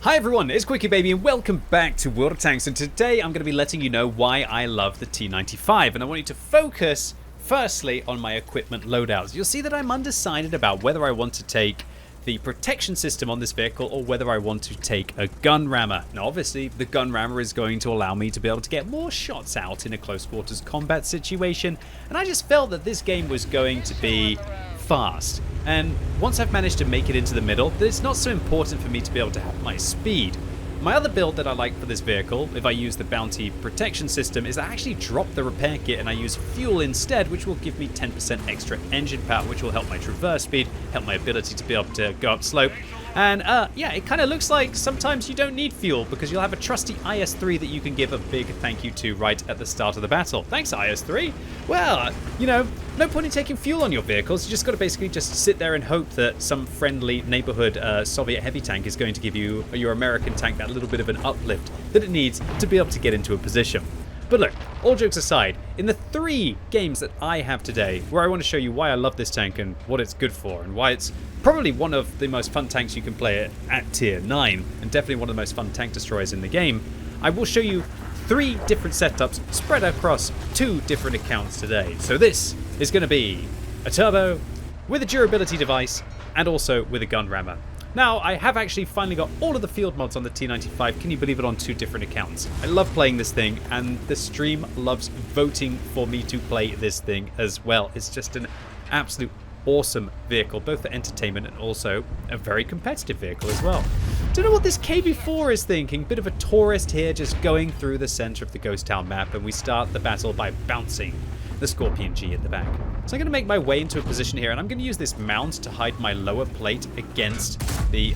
Hi everyone, it's QuickyBaby and welcome back to World of Tanks, and today I'm going to be letting you know why I love the T95, and I want you to focus firstly on my equipment loadouts. You'll see that I'm undecided about whether I want to take the protection system on this vehicle or whether I want to take a gun rammer. Now obviously the gun rammer is going to allow me to be able to get more shots out in a close quarters combat situation, and I just felt that this game was going to be fast. And once I've managed to make it into the middle, it's not so important for me to be able to have my speed. My other build that I like for this vehicle, if I use the bounty protection system, is I actually drop the repair kit and I use fuel instead, which will give me 10% extra engine power, which will help my traverse speed, help my ability to be able to go up slope. And yeah, it kind of looks like sometimes you don't need fuel because you'll have a trusty IS-3 that you can give a big thank you to right at the start of the battle. Thanks, IS-3. Well, you know, no point in taking fuel on your vehicles. You just got to basically just sit there and hope that some friendly neighborhood Soviet heavy tank is going to give you, your American tank, that little bit of an uplift that it needs to be able to get into a position. But look, all jokes aside, in the 3 games that I have today, where I want to show you why I love this tank and what it's good for, and why it's probably one of the most fun tanks you can play at tier 9, and definitely one of the most fun tank destroyers in the game, I will show you 3 different setups spread across 2 different accounts today. So this is going to be a turbo with a durability device and also with a gun rammer. Now, I have actually finally got all of the field mods on the T95, can you believe it, on 2 different accounts. I love playing this thing, and the stream loves voting for me to play this thing as well. It's just an absolute awesome vehicle, both for entertainment and also a very competitive vehicle as well. Don't know what this KB4 is thinking. Bit of a tourist here, just going through the center of the Ghost Town map, and we start the battle by bouncing the Scorpion G at the back. So I'm going to make my way into a position here, and I'm going to use this mount to hide my lower plate against the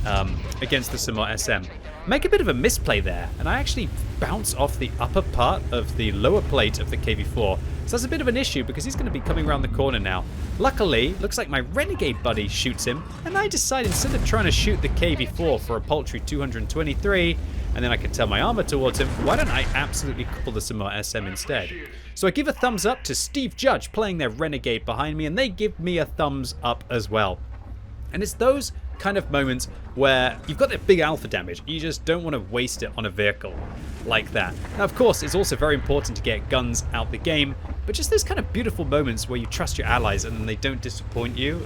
Samoa SM. Make a bit of a misplay there, and I actually bounce off the upper part of the lower plate of the KB4. So that's a bit of an issue because he's going to be coming around the corner now. Luckily, looks like my Renegade buddy shoots him, and I decide instead of trying to shoot the KB4 for a paltry 223, and then I can turn my armor towards him, why don't I absolutely couple the Samoa SM instead? So I give a thumbs up to Steve Judge playing their Renegade behind me, and they give me a thumbs up as well. And it's those kind of moments where you've got that big alpha damage, you just don't want to waste it on a vehicle like that. Now of course it's also very important to get guns out the game, but just those kind of beautiful moments where you trust your allies and they don't disappoint you,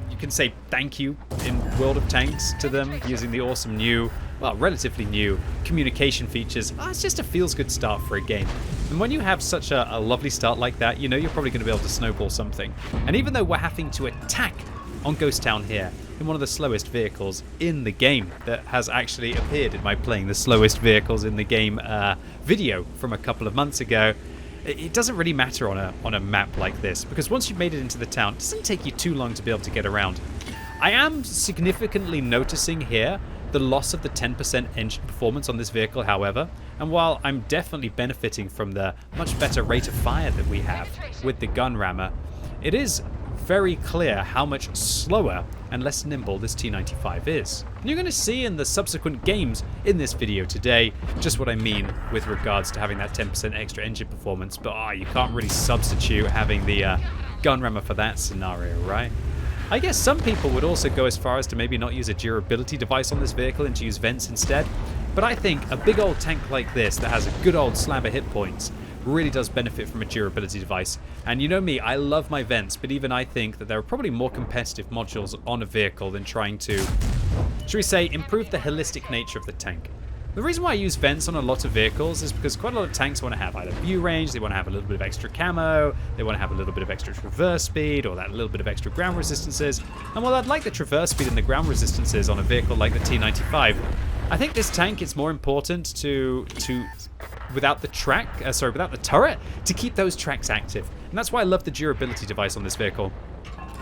you can say thank you in World of Tanks to them using the awesome new, well, relatively new communication features. It's just a feels good start for a game. And when you have such a lovely start like that, you know you're probably going to be able to snowball something. And even though we're having to attack on Ghost Town here in one of the slowest vehicles in the game that has actually appeared in my playing the slowest vehicles in the game video from a couple of months ago, it doesn't really matter on a map like this, because once you've made it into the town, it doesn't take you too long to be able to get around. I am significantly noticing here the loss of the 10% engine performance on this vehicle, however, and while I'm definitely benefiting from the much better rate of fire that we have with the gun rammer, it is very clear how much slower and less nimble this T95 is. And you're going to see in the subsequent games in this video today just what I mean with regards to having that 10% extra engine performance, but you can't really substitute having the gun rammer for that scenario, right? I guess some people would also go as far as to maybe not use a durability device on this vehicle and to use vents instead, but I think a big old tank like this that has a good old slab of hit points really does benefit from a durability device. And you know me, I love my vents, but even I think that there are probably more competitive modules on a vehicle than trying to, should we say, improve the holistic nature of the tank. The reason why I use vents on a lot of vehicles is because quite a lot of tanks want to have either view range, they want to have a little bit of extra camo, they want to have a little bit of extra traverse speed, or that little bit of extra ground resistances. And while I'd like the traverse speed and the ground resistances on a vehicle like the T95, I think this tank is more important to without the turret, to keep those tracks active. And that's why I love the durability device on this vehicle.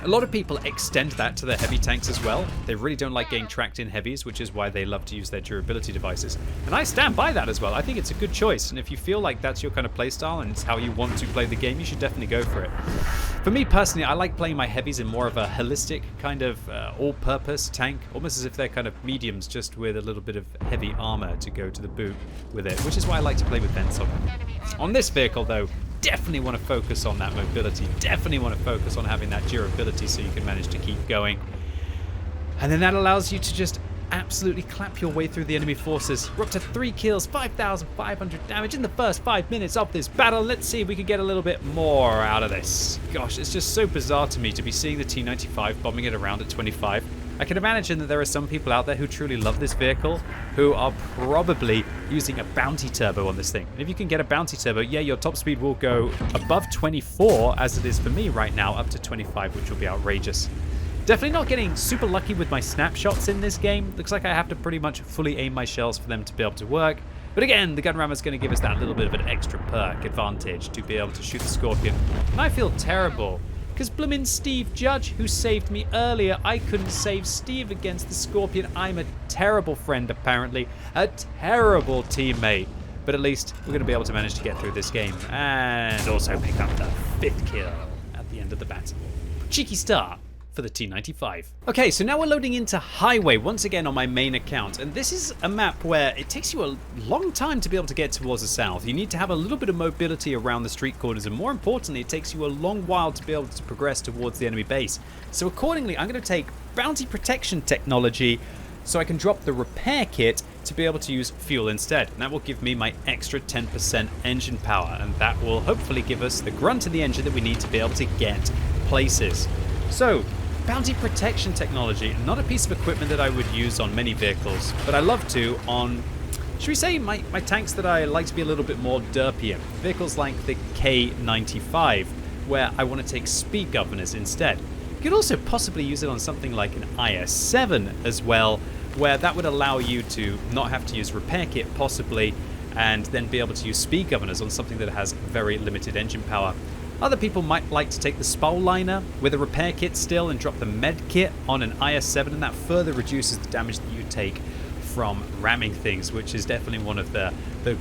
A lot of people extend that to their heavy tanks as well. They really don't like getting tracked in heavies, which is why they love to use their durability devices. And I stand by that as well. I think it's a good choice. And if you feel like that's your kind of playstyle and it's how you want to play the game, you should definitely go for it. For me personally, I like playing my heavies in more of a holistic kind of all-purpose tank, almost as if they're kind of mediums just with a little bit of heavy armor to go to the boot with it, which is why I like to play with vents on them. On this vehicle though, definitely want to focus on that mobility, definitely want to focus on having that durability so you can manage to keep going. And then that allows you to just absolutely clap your way through the enemy forces. We're up to 3 kills, 5,500 damage in the first 5 minutes of this battle. Let's see if we can get a little bit more out of this. Gosh, it's just so bizarre to me to be seeing the T95 bombing it around at 25. I can imagine that there are some people out there who truly love this vehicle, who are probably using a bounty turbo on this thing. And if you can get a bounty turbo, yeah, your top speed will go above 24, as it is for me right now, up to 25, which will be outrageous. Definitely not getting super lucky with my snapshots in this game. Looks like I have to pretty much fully aim my shells for them to be able to work. But again, the gun rammer is going to give us that little bit of an extra perk advantage to be able to shoot the Scorpion. And I feel terrible, because bloomin' Steve Judge, who saved me earlier, I couldn't save Steve against the Scorpion. I'm a terrible friend, apparently. A terrible teammate. But at least we're going to be able to manage to get through this game. And also pick up the 5th kill at the end of the battle. Cheeky start for the T95. Okay, so now we're loading into Highway once again on my main account, and this is a map where it takes you a long time to be able to get towards the south. You need to have a little bit of mobility around the street corners, and more importantly, it takes you a long while to be able to progress towards the enemy base. So accordingly, I'm going to take bounty protection technology so I can drop the repair kit to be able to use fuel instead. And that will give me my extra 10% engine power, and that will hopefully give us the grunt of the engine that we need to be able to get places. So, bounty protection technology, not a piece of equipment that I would use on many vehicles, but I love to on, should we say, my tanks that I like to be a little bit more derpier. Vehicles like the K95, where I want to take speed governors instead. You could also possibly use it on something like an IS-7 as well, where that would allow you to not have to use repair kit possibly, and then be able to use speed governors on something that has very limited engine power. Other people might like to take the Spowliner with a repair kit still and drop the med kit on an IS-7, and that further reduces the damage that you take from ramming things, which is definitely one of the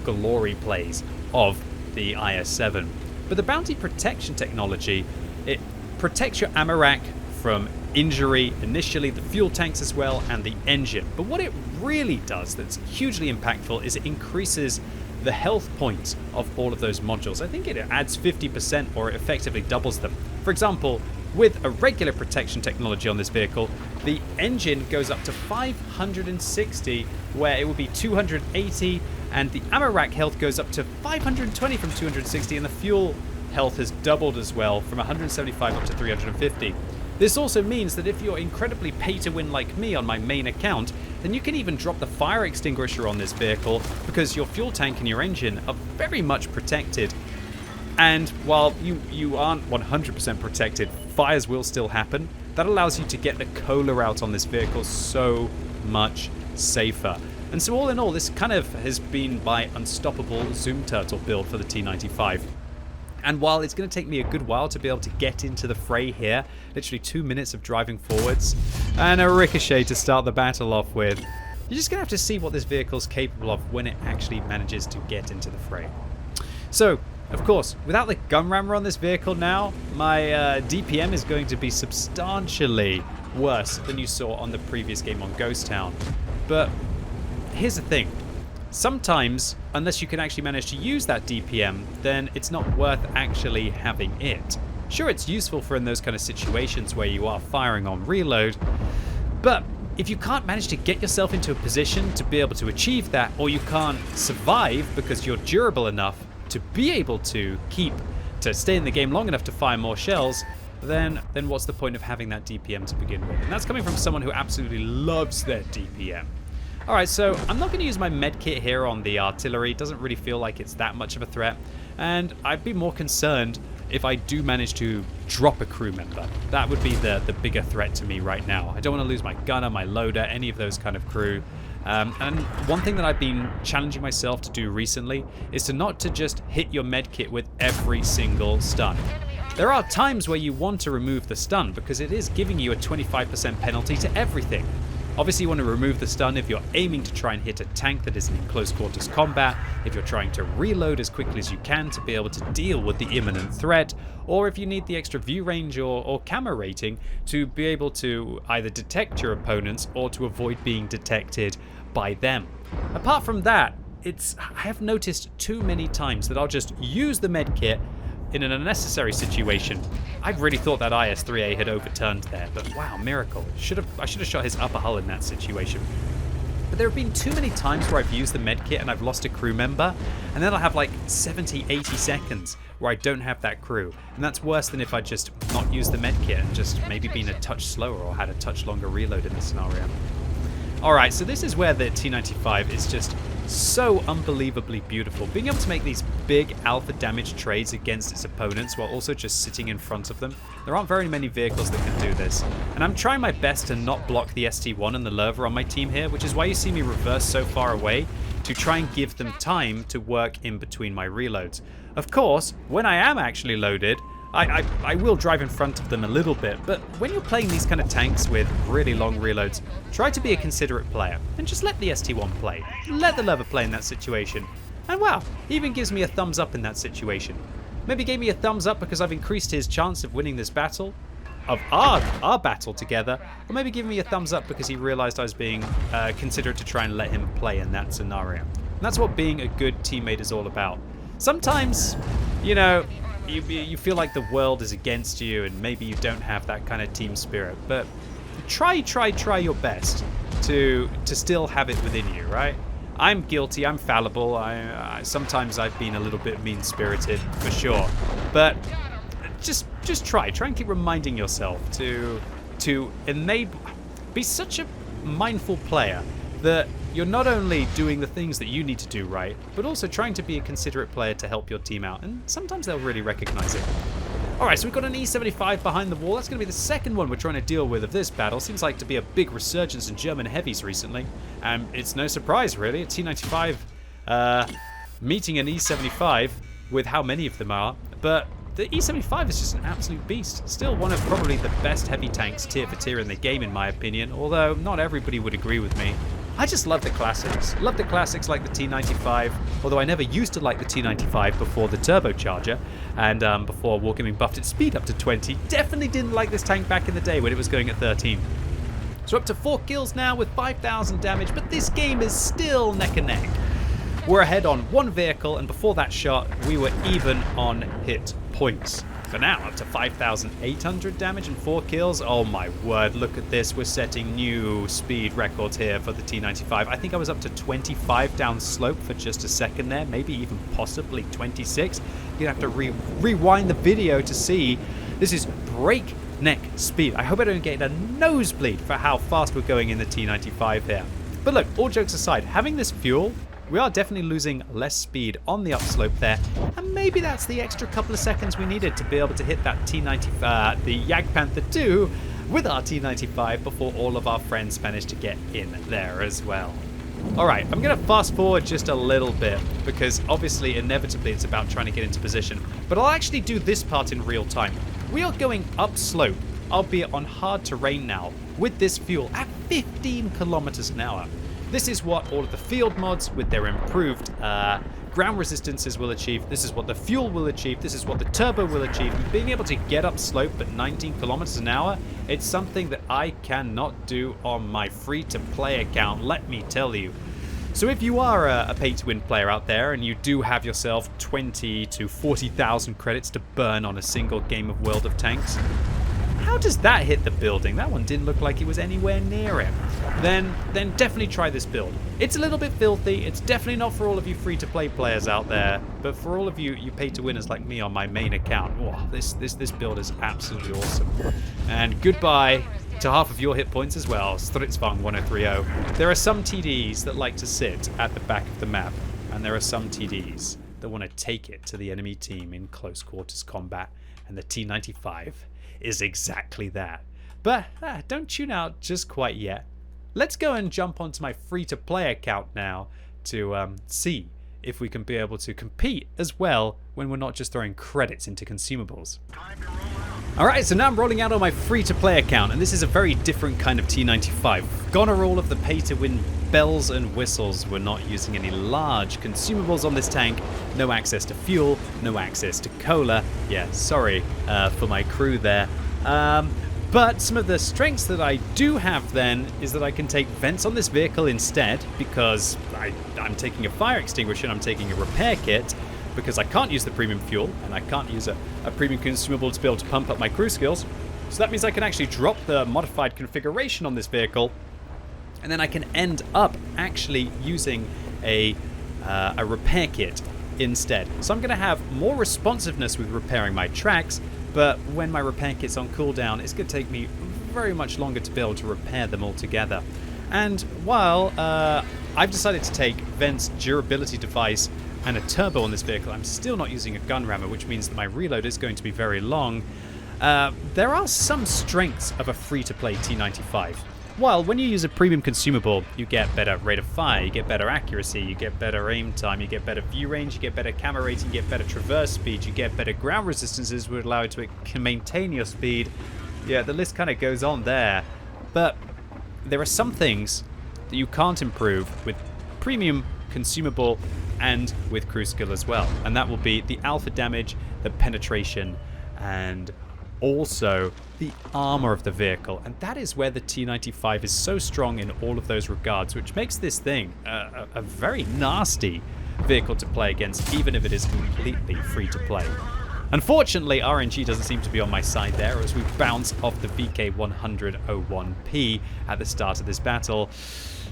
glory plays of the IS-7. But the bounty protection technology, it protects your ammo rack from injury initially, the fuel tanks as well, and the engine. But what it really does that's hugely impactful is it increases the health points of all of those modules. I think it adds 50% or it effectively doubles them. For example, with a regular protection technology on this vehicle, the engine goes up to 560, where it will be 280, and the ammo rack health goes up to 520 from 260, and the fuel health has doubled as well from 175 up to 350. This also means that if you're incredibly pay to win like me on my main account, then you can even drop the fire extinguisher on this vehicle, because your fuel tank and your engine are very much protected. And while you aren't 100% protected, fires will still happen. That allows you to get the cola out on this vehicle so much safer. And so all in all, this kind of has been my unstoppable Zoom Turtle build for the T95. And while it's going to take me a good while to be able to get into the fray here, literally 2 minutes of driving forwards, and a ricochet to start the battle off with, you're just going to have to see what this vehicle's capable of when it actually manages to get into the fray. So, of course, without the gun rammer on this vehicle now, my DPM is going to be substantially worse than you saw on the previous game on Ghost Town. But here's the thing. Sometimes, unless you can actually manage to use that DPM, then it's not worth actually having it. Sure, it's useful for in those kind of situations where you are firing on reload, but if you can't manage to get yourself into a position to be able to achieve that, or you can't survive because you're durable enough to be able to stay in the game long enough to fire more shells, then what's the point of having that DPM to begin with? And that's coming from someone who absolutely loves their DPM. Alright, so I'm not going to use my med kit here on the artillery. It doesn't really feel like it's that much of a threat. And I'd be more concerned if I do manage to drop a crew member. That would be the bigger threat to me right now. I don't want to lose my gunner, my loader, any of those kind of crew. And one thing that I've been challenging myself to do recently is to just hit your med kit with every single stun. There are times where you want to remove the stun because it is giving you a 25% penalty to everything. Obviously, you want to remove the stun if you're aiming to try and hit a tank that is in close quarters combat, if you're trying to reload as quickly as you can to be able to deal with the imminent threat, or if you need the extra view range or camera rating to be able to either detect your opponents or to avoid being detected by them. Apart from that, I have noticed too many times that I'll just use the med kit in an unnecessary situation. I really thought that IS-3A had overturned there, but wow, miracle. I should have shot his upper hull in that situation. But there have been too many times where I've used the medkit and I've lost a crew member, and then I'll have like 70, 80 seconds where I don't have that crew. And that's worse than if I just not used the medkit and just maybe been a touch slower or had a touch longer reload in the scenario. Alright, so this is where the T95 is just so unbelievably beautiful. Being able to make these big alpha damage trades against its opponents while also just sitting in front of them. There aren't very many vehicles that can do this. And I'm trying my best to not block the ST1 and the Lerva on my team here, which is why you see me reverse so far away to try and give them time to work in between my reloads. Of course, when I am actually loaded, I will drive in front of them a little bit, but when you're playing these kind of tanks with really long reloads, try to be a considerate player and just let the ST1 play. Let the Lerva play in that situation. And wow, he even gives me a thumbs up in that situation. Maybe gave me a thumbs up because I've increased his chance of winning this battle, of our battle together, or maybe giving me a thumbs up because he realized I was being considerate to try and let him play in that scenario. And that's what being a good teammate is all about. Sometimes, you know, you feel like the world is against you and maybe you don't have that kind of team spirit, but try your best to still have it within you, right? I'm guilty, I'm fallible, sometimes I've been a little bit mean-spirited, for sure, but just try and keep reminding yourself to be such a mindful player that you're not only doing the things that you need to do right, but also trying to be a considerate player to help your team out, and sometimes they'll really recognize it. Alright, so we've got an E75 behind the wall. That's going to be the second one we're trying to deal with of this battle. Seems like to be a big resurgence in German heavies recently, and it's no surprise really. A T95 meeting an E75 with how many of them are, but the E75 is just an absolute beast. Still one of probably the best heavy tanks tier for tier in the game in my opinion, although not everybody would agree with me. I just love the classics. Love the classics like the T95, although I never used to like the T95 before the turbocharger, and before Wargaming buffed its speed up to 20. Definitely didn't like this tank back in the day when it was going at 13. So up to 4 kills now with 5,000 damage, but this game is still neck and neck. We're ahead on 1 vehicle, and before that shot, we were even on hit points. For now, up to 5,800 damage and 4 kills. Oh my word, look at this. We're setting new speed records here for the T95. I think I was up to 25 down slope for just a second there, maybe even possibly 26. You'd have to rewind the video to see. This is breakneck speed. I hope I don't get a nosebleed for how fast we're going in the T95 here. But look, all jokes aside, having this fuel, we are definitely losing less speed on the upslope there, and maybe that's the extra couple of seconds we needed to be able to hit that T95, the Jagdpanther 2 with our T95 before all of our friends managed to get in there as well. Alright, I'm going to fast forward just a little bit because obviously inevitably it's about trying to get into position, but I'll actually do this part in real time. We are going upslope, albeit on hard terrain now, with this fuel at 15 kilometers an hour. This is what all of the field mods with their improved ground resistances will achieve. This is what the fuel will achieve. This is what the turbo will achieve. And being able to get up slope at 19 kilometers an hour, it's something that I cannot do on my free-to-play account, let me tell you. So if you are a pay-to-win player out there and you do have yourself 20 to 40,000 credits to burn on a single game of World of Tanks, how does that hit the building? That one didn't look like it was anywhere near it. Then definitely try this build. It's a little bit filthy. It's definitely not for all of you free-to-play players out there, but for all of you pay-to-winners like me on my main account, wow, this build is absolutely awesome. And goodbye to half of your hit points as well, Stridsvang 1030. There are some TDs that like to sit at the back of the map, and there are some TDs that want to take it to the enemy team in close quarters combat, and the T95 is exactly that. But don't tune out just quite yet. Let's go and jump onto my free-to-play account now to see if we can be able to compete as well when we're not just throwing credits into consumables. Alright, so now I'm rolling out on my free-to-play account, and this is a very different kind of T95. Gone are all of the pay-to-win bells and whistles. We're not using any large consumables on this tank. No access to fuel, no access to cola. Yeah, sorry for my crew there. But some of the strengths that I do have then is that I can take vents on this vehicle instead, because I'm taking a fire extinguisher and I'm taking a repair kit, because I can't use the premium fuel and I can't use a premium consumable to be able to pump up my crew skills. So that means I can actually drop the modified configuration on this vehicle And then I can end up actually using a repair kit instead. So I'm going to have more responsiveness with repairing my tracks, but when my repair kit's on cooldown, it's going to take me very much longer to be able to repair them all together. And while I've decided to take Vent's durability device and a turbo on this vehicle, I'm still not using a gun rammer, which means that my reload is going to be very long. There are some strengths of a free-to-play T95. While when you use a premium consumable, you get better rate of fire, you get better accuracy, you get better aim time, you get better view range, you get better camera rating, you get better traverse speed, you get better ground resistances, which allow you to maintain your speed. Yeah, the list kind of goes on there. But there are some things that you can't improve with premium consumable and with crew skill as well. And that will be the alpha damage, the penetration, and also the armor of the vehicle. And that is where the T95 is so strong in all of those regards, which makes this thing a very nasty vehicle to play against, even if it is completely free to play. Unfortunately, RNG doesn't seem to be on my side there as we bounce off the VK100-01P at the start of this battle.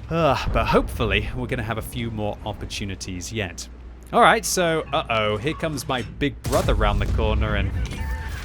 But hopefully we're going to have a few more opportunities yet. Alright, so here comes my big brother round the corner, and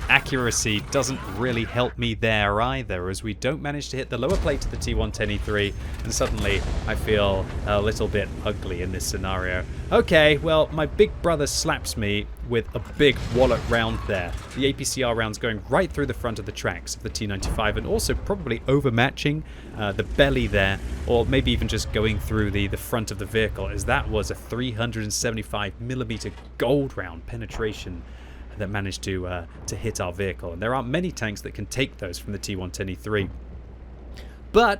accuracy doesn't really help me there either, as we don't manage to hit the lower plate of the T110E3, and suddenly I feel a little bit ugly in this scenario. Okay, well, my big brother slaps me with a big wallet round there. The APCR round's going right through the front of the tracks of the T95, and also probably overmatching the belly there, or maybe even just going through the front of the vehicle, as that was a 375mm gold round penetration that managed to hit our vehicle. And there aren't many tanks that can take those from the T110E3. But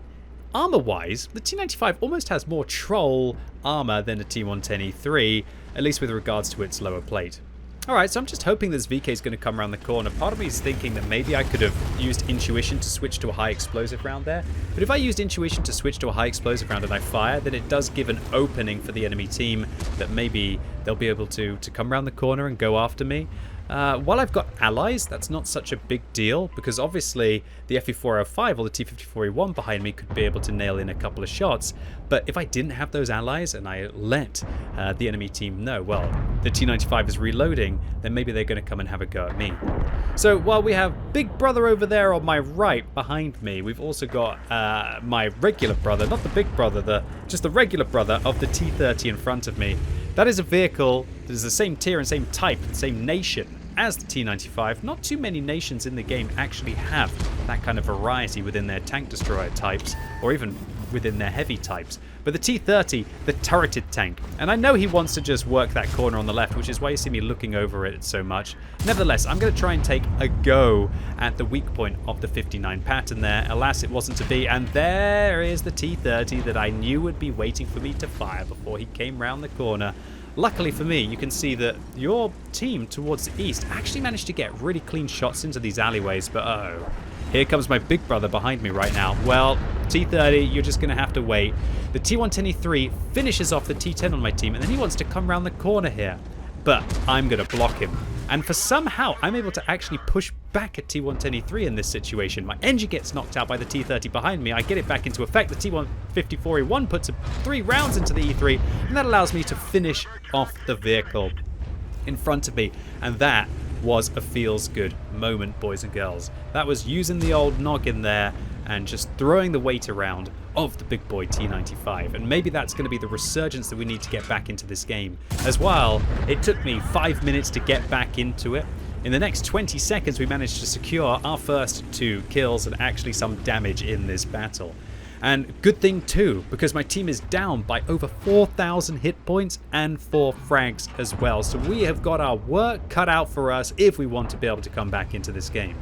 armor-wise, the T95 almost has more troll armor than the T110E3, at least with regards to its lower plate. Alright, so I'm just hoping this VK is going to come around the corner. Part of me is thinking that maybe I could have used intuition to switch to a high explosive round there. But if I used intuition to switch to a high explosive round and I fire, then it does give an opening for the enemy team that maybe they'll be able to come around the corner and go after me. While I've got allies, that's not such a big deal, because obviously the FE405 or the T54E1 behind me could be able to nail in a couple of shots. But if I didn't have those allies and I let the enemy team know, well, the T95 is reloading, then maybe they're going to come and have a go at me. So while we have Big Brother over there on my right behind me, we've also got my regular brother, not the big brother, just the regular brother of the T30 in front of me. That is a vehicle that is the same tier and same type, same nation as the T95. Not too many nations in the game actually have that kind of variety within their tank destroyer types, or even within their heavy types. But the T30, the turreted tank, and I know he wants to just work that corner on the left, which is why you see me looking over it so much. Nevertheless, I'm going to try and take a go at the weak point of the 59 pattern there. Alas, it wasn't to be, and there is the T30 that I knew would be waiting for me to fire before he came round the corner. Luckily for me, you can see that your team towards the east actually managed to get really clean shots into these alleyways, but uh-oh. Here comes my big brother behind me right now. Well, T30, you're just going to have to wait. The T110E3 finishes off the T10 on my team, and then he wants to come around the corner here. But I'm going to block him. And for somehow, I'm able to actually push back at T110E3 in this situation. My engine gets knocked out by the T30 behind me. I get it back into effect. The T154E1 puts 3 rounds into the E3, and that allows me to finish off the vehicle in front of me. And that was a feels good moment, boys and girls. That was using the old noggin there and just throwing the weight around of the big boy T95. And maybe that's going to be the resurgence that we need to get back into this game. As well, it took me 5 minutes to get back into it. In the next 20 seconds, we managed to secure our first 2 kills and actually some damage in this battle. And good thing too, because my team is down by over 4,000 hit points and 4 frags as well. So we have got our work cut out for us if we want to be able to come back into this game.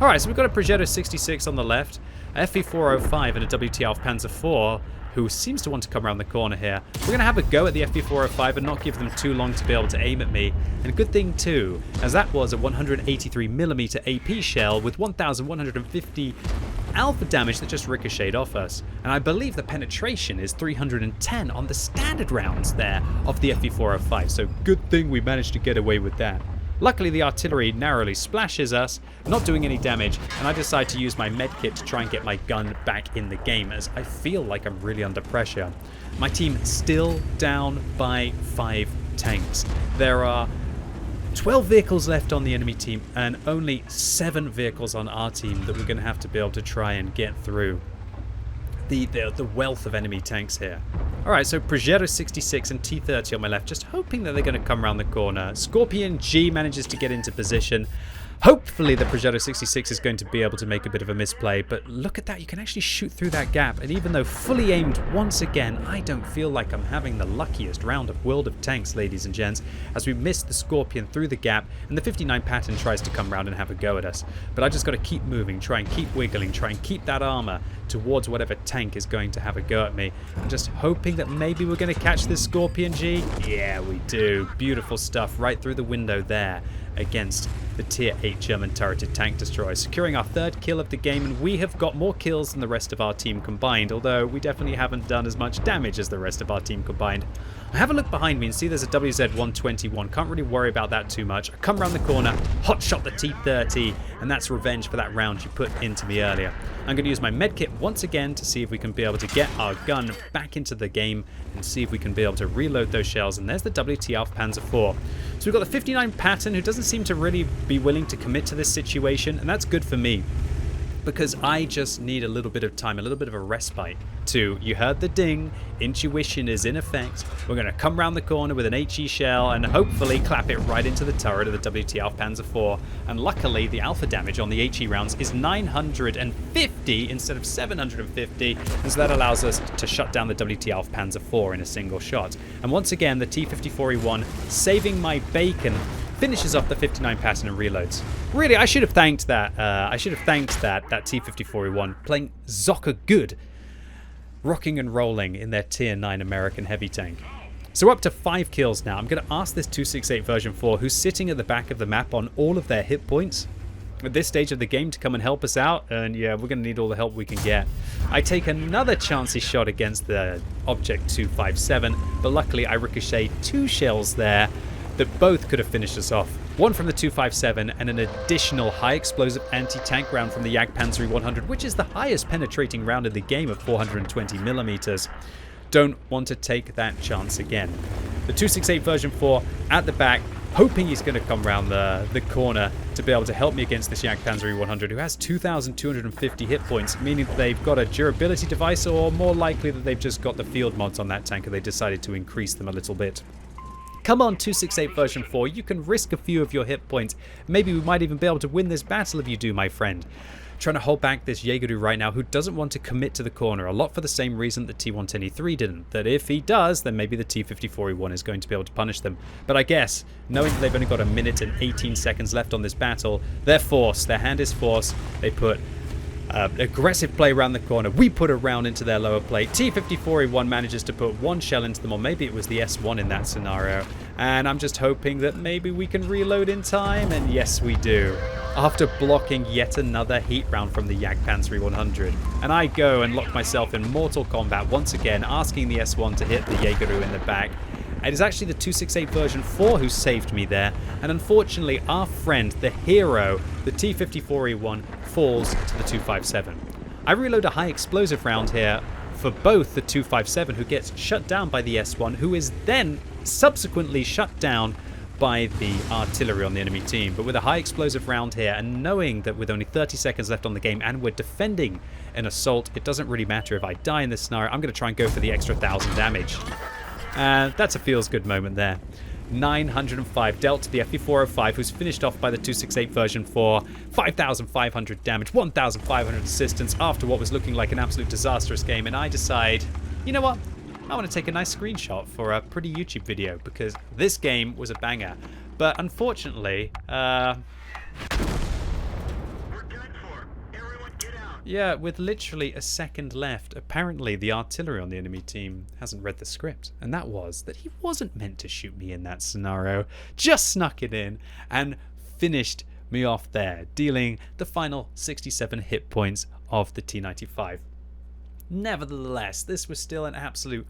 Alright, so we've got a Progetto 66 on the left, FE405 and a WTF Panzer IV, who seems to want to come around the corner here. We're going to have a go at the FE405 and not give them too long to be able to aim at me. And good thing too, as that was a 183mm AP shell with 1,150 alpha damage that just ricocheted off us. And I believe the penetration is 310 on the standard rounds there of the FE405. So good thing we managed to get away with that. Luckily, the artillery narrowly splashes us, not doing any damage, and I decide to use my medkit to try and get my gun back in the game, as I feel like I'm really under pressure. My team still down by 5 tanks. There are 12 vehicles left on the enemy team and only 7 vehicles on our team that we're going to have to be able to try and get through. The wealth of enemy tanks here. Alright, so Pajero 66 and T30 on my left, just hoping that they're going to come around the corner. Scorpion G manages to get into position. Hopefully the Pajero 66 is going to be able to make a bit of a misplay, but look at that, you can actually shoot through that gap, and even though fully aimed once again, I don't feel like I'm having the luckiest round of World of Tanks, ladies and gents, as we miss the Scorpion through the gap, and the 59 Patton tries to come round and have a go at us. But I just got to keep moving, try and keep wiggling, try and keep that armor towards whatever tank is going to have a go at me. I'm just hoping that maybe we're going to catch this Scorpion G. Yeah, we do. Beautiful stuff right through the window there against the Tier 8 German turreted tank destroyer, securing our 3rd kill of the game, and we have got more kills than the rest of our team combined, although we definitely haven't done as much damage as the rest of our team combined. I have a look behind me and see there's a WZ-121, can't really worry about that too much. I come around the corner, hot shot the T-30, and that's revenge for that round you put into me earlier. I'm going to use my medkit once again to see if we can be able to get our gun back into the game and see if we can be able to reload those shells, and there's the WT Alpha Panzer IV. So we've got the 59 Patton, who doesn't seem to really be willing to commit to this situation, and that's good for me, because I just need a little bit of time, a little bit of a respite to, you heard the ding, intuition is in effect. We're going to come around the corner with an HE shell and hopefully clap it right into the turret of the WT Alpha Panzer IV. And luckily, the alpha damage on the HE rounds is 950 instead of 750, and so that allows us to shut down the WT Alpha Panzer IV in a single shot. And once again, the T-54E1 saving my bacon finishes off the 59 Patton and reloads. Really, I should have thanked that. that T-54E1 playing Zocker good, rocking and rolling in their Tier 9 American heavy tank. So up to 5 kills now. I'm going to ask this 268 version 4, who's sitting at the back of the map on all of their hit points at this stage of the game, to come and help us out, and yeah, we're going to need all the help we can get. I take another chancy shot against the Object 257, but luckily I ricochet 2 shells there that both could have finished us off. One from the 257 and an additional high explosive anti-tank round from the Jagdpanzer 100, which is the highest penetrating round in the game of 420 millimeters. Don't want to take that chance again. The 268 version 4 at the back, hoping he's going to come around the corner to be able to help me against this Jagdpanzer 100, who has 2,250 hit points, meaning that they've got a durability device, or more likely that they've just got the field mods on that tank and they decided to increase them a little bit. Come on, 268 version 4, you can risk a few of your hit points. Maybe we might even be able to win this battle if you do, my friend. Trying to hold back this Jaegeru right now, who doesn't want to commit to the corner, a lot for the same reason that T110E3 didn't, that if he does, then maybe the T54E1 is going to be able to punish them. But I guess, knowing that they've only got 1 minute and 18 seconds left on this battle, they're forced, their hand is forced, they put aggressive play around the corner. We put a round into their lower plate. T54E1 manages to put 1 shell into them, or maybe it was the S1 in that scenario. And I'm just hoping that maybe we can reload in time, and yes we do. After blocking yet another heat round from the Jagdpanzer 100. And I go and lock myself in mortal combat once again, asking the S1 to hit the Jaegeru in the back. It is actually the 268 version 4 who saved me there, and unfortunately our friend, the hero, the T-54E1, falls to the 257. I reload a high explosive round here for both the 257, who gets shut down by the S1, who is then subsequently shut down by the artillery on the enemy team. But with a high explosive round here, and knowing that with only 30 seconds left on the game and we're defending an assault, it doesn't really matter if I die in this scenario. I'm going to try and go for the extra 1,000 damage. That's a feels good moment there. 905 dealt to the FE405, who's finished off by the 268 version 4. 5,500 damage, 1,500 assistance after what was looking like an absolute disastrous game. And I decide, you know what? I want to take a nice screenshot for a pretty YouTube video, because this game was a banger. But unfortunately, yeah, with literally a second left, apparently the artillery on the enemy team hasn't read the script. And that was that he wasn't meant to shoot me in that scenario. Just snuck it in and finished me off there, dealing the final 67 hit points of the T95. Nevertheless, this was still an absolute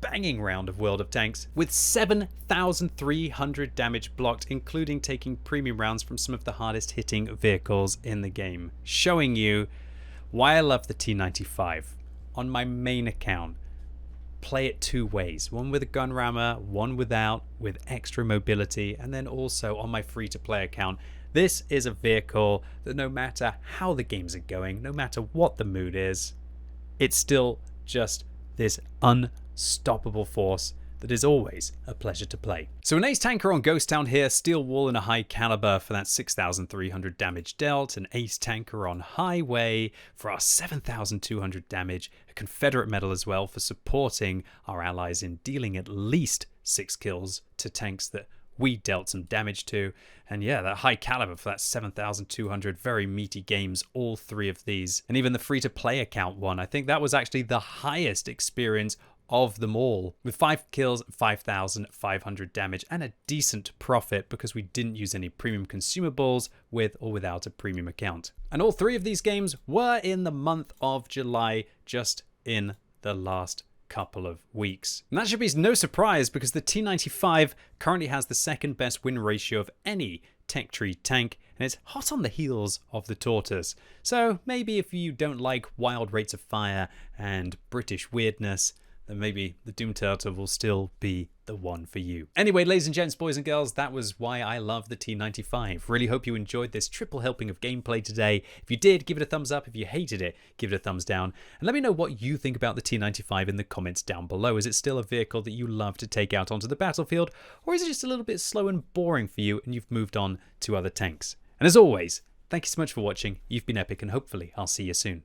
banging round of World of Tanks with 7,300 damage blocked, including taking premium rounds from some of the hardest hitting vehicles in the game, showing you why I love the T95. On my main account, play it two ways, one with a gun rammer, one without, with extra mobility, and then also on my free-to-play account. This is a vehicle that no matter how the games are going, no matter what the mood is, it's still just this unstoppable force that is always a pleasure to play. So an ace tanker on Ghost Town here, steel wall and a high caliber for that 6,300 damage dealt, an ace tanker on highway for our 7,200 damage, a Confederate medal as well for supporting our allies in dealing at least 6 kills to tanks that we dealt some damage to, and yeah, that high caliber for that 7,200, very meaty games, all 3 of these. And even the free-to-play account one, I think that was actually the highest experience of them all, with 5 kills, 5,500 damage, and a decent profit because we didn't use any premium consumables with or without a premium account. And all 3 of these games were in the month of July, just in the last couple of weeks. And that should be no surprise because the T95 currently has the 2nd best win ratio of any tech tree tank, and it's hot on the heels of the Tortoise. So maybe if you don't like wild rates of fire and British weirdness, then maybe the Doom Turtle will still be the one for you. Anyway, ladies and gents, boys and girls, that was why I love the T95. Really hope you enjoyed this triple helping of gameplay today. If you did, give it a thumbs up. If you hated it, give it a thumbs down. And let me know what you think about the T95 in the comments down below. Is it still a vehicle that you love to take out onto the battlefield? Or is it just a little bit slow and boring for you and you've moved on to other tanks? And as always, thank you so much for watching. You've been epic and hopefully I'll see you soon.